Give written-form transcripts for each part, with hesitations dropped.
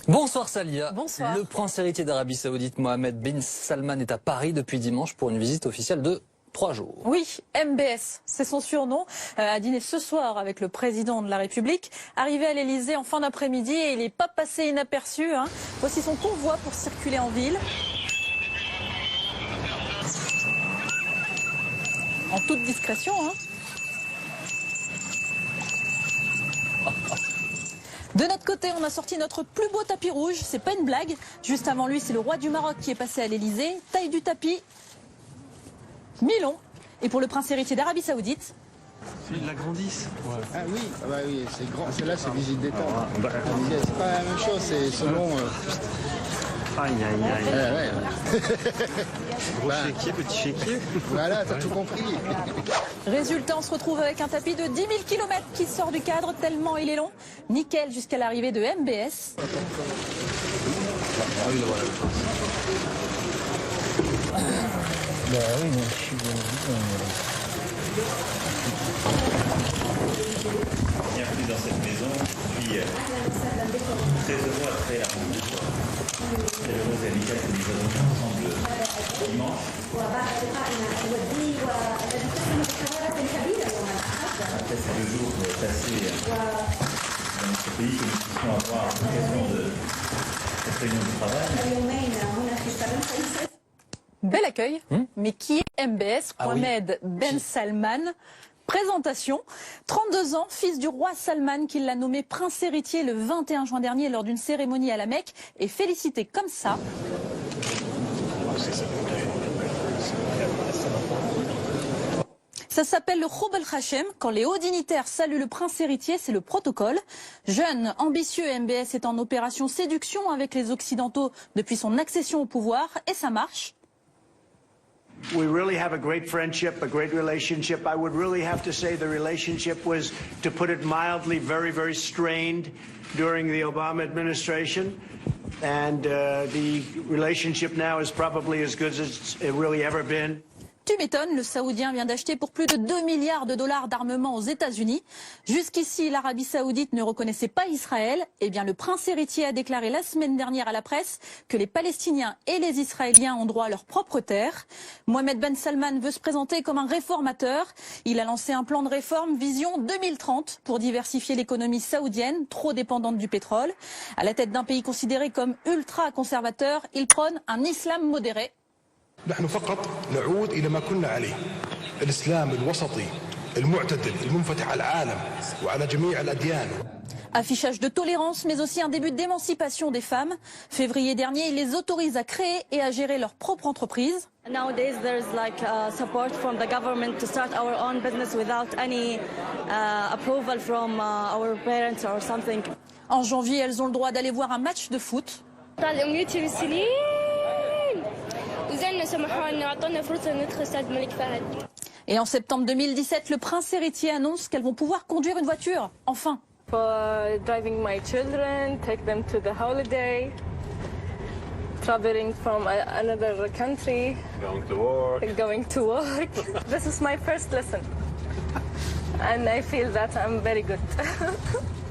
Bonsoir Salia. Bonsoir. Le prince héritier d'Arabie Saoudite Mohammed bin Salman est à Paris depuis dimanche pour une visite officielle de 3 jours. Oui, MBS, c'est son surnom, a dîné ce soir avec le président de la République. Arrivé à l'Elysée en fin d'après-midi et il n'est pas passé inaperçu. Voici son convoi pour circuler en ville. En toute discrétion. De notre côté, on a sorti notre plus beau tapis rouge, c'est pas une blague. Juste avant lui, c'est le roi du Maroc qui est passé à l'Elysée. Taille du tapis, mi-long. Et pour le prince héritier d'Arabie Saoudite, ils l'agrandissent. Ouais. Ah oui, oui, c'est grand. Celle-là, c'est visite d'état. C'est pas la même chose, c'est selon. Aïe, aïe, aïe. Ouais. Gros chéquier, petit chéquier. Voilà, t'as tout compris. Résultat, on se retrouve avec un tapis de 10 000 km qui sort du cadre tellement il est long. Nickel jusqu'à l'arrivée de MBS. Bah oui, mais je suis Bienvenue dans cette maison. Je suis très heureux après la rencontre chaleureuse et amicale que nous avons fait ensemble dimanche. Après ces 2 jours passés dans notre pays, que nous puissions avoir l'occasion de cette réunion de travail. Bel accueil, mais qui est MBS, Mohammed Ben Salman? Présentation, 32 ans, fils du roi Salman qui l'a nommé prince héritier le 21 juin dernier lors d'une cérémonie à la Mecque et félicité comme ça. Ça s'appelle le Khoub el-Khachem. Quand les hauts dignitaires saluent le prince héritier, c'est le protocole. Jeune, ambitieux, MBS est en opération séduction avec les Occidentaux depuis son accession au pouvoir et ça marche. We really have a great friendship, a great relationship. I would really have to say the relationship was, to put it mildly, very, very strained during the Obama administration. And the relationship now is probably as good as it's really ever been. Tu m'étonnes, le Saoudien vient d'acheter pour plus de 2 milliards de dollars d'armement aux États-Unis. Jusqu'ici, l'Arabie Saoudite ne reconnaissait pas Israël. Eh bien, le prince héritier a déclaré la semaine dernière à la presse que les Palestiniens et les Israéliens ont droit à leur propre terre. Mohammed Ben Salman veut se présenter comme un réformateur. Il a lancé un plan de réforme vision 2030 pour diversifier l'économie saoudienne, trop dépendante du pétrole. À la tête d'un pays considéré comme ultra-conservateur, il prône un islam modéré. نحن فقط نعود إلى ما كنا عليه الإسلام الوسطي المعتدل المنفتح على العالم وعلى جميع الأديان. Affichage de tolérance, mais aussi un début d'émancipation des femmes. Février dernier, il les autorise à créer et à gérer leur propre entreprise. Nowadays, there's like support from the government to start our own business without any approval from our parents or something. En janvier, elles ont le droit d'aller voir un match de foot. Et en septembre 2017, le prince héritier annonce qu'elles vont pouvoir conduire une voiture. Enfin. For driving my children, take them to the holiday, traveling from another country, going to work. This is my first lesson, and I feel that I'm very good.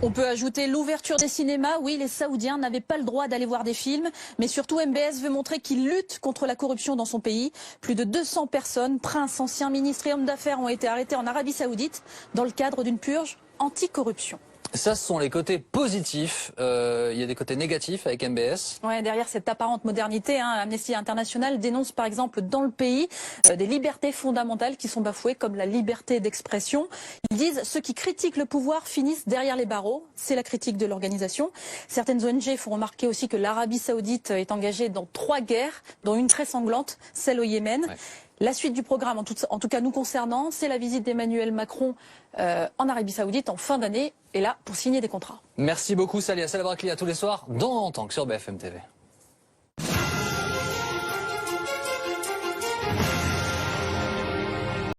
On peut ajouter l'ouverture des cinémas. Oui, les Saoudiens n'avaient pas le droit d'aller voir des films, mais surtout MBS veut montrer qu'il lutte contre la corruption dans son pays. Plus de 200 personnes, princes, anciens ministres et hommes d'affaires ont été arrêtés en Arabie Saoudite dans le cadre d'une purge anti-corruption. Ça, ce sont les côtés positifs. Il y a des côtés négatifs avec MBS. Ouais, derrière cette apparente modernité, Amnesty International dénonce par exemple dans le pays des libertés fondamentales qui sont bafouées, comme la liberté d'expression. Ils disent ceux qui critiquent le pouvoir finissent derrière les barreaux. C'est la critique de l'organisation. Certaines ONG font remarquer aussi que l'Arabie Saoudite est engagée dans 3 guerres, dont une très sanglante, celle au Yémen. Ouais. La suite du programme, en tout cas nous concernant, c'est la visite d'Emmanuel Macron en Arabie Saoudite en fin d'année, et là pour signer des contrats. Merci beaucoup Salia Salabrakli, à tous les soirs, dans Tank sur BFM TV.